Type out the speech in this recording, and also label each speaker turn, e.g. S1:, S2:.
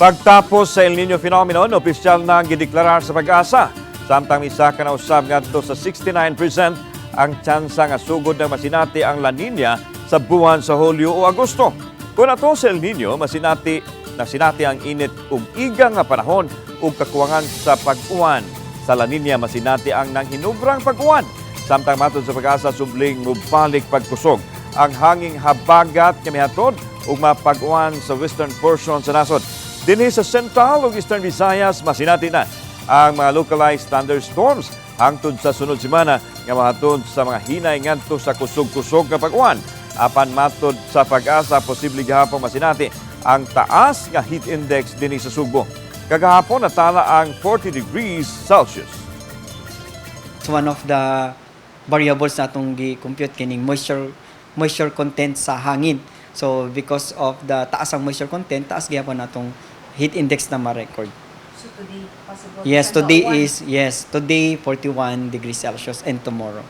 S1: Pagtapos sa El Niño phenomenon, opisyal na gideklarar sa PAGASA. Samtang misaka na usab ngadto sa 69% ang tsansa nga sugod ng masinati ang La Niña sa buwan sa Hulyo o Agosto. Kung ato sa El Niño, masinati ang init iga nga panahon ug kakuwangan sa pag-uwan. Sa La Niña, masinati ang nanghinubrang pag-uwan. Samtang matod sa PAGASA, subling mubalik pagkusog ang hanging habagat nga mihatod ug mapag-uwan sa western portion sa nasod. Dinhi sa Central ug Eastern Visayas, masinati na ang mga localized thunderstorms hangtod sa sunod semana nga mahatod sa mga hinay ngadto sa kusog-kusog nga pag-uwan. Apan matod sa PAGASA, posible gihapon masinati ang taas nga heat index dinhi sa Subo. Kagahapon natala ang 40 degrees Celsius.
S2: It's one of the variables na itong gi-compute kining moisture content sa hangin. So because of the taas ang moisture content, taas gyapon natong heat index na ma-record.
S3: So today, possible?
S2: Yes, today 41 degrees Celsius and tomorrow.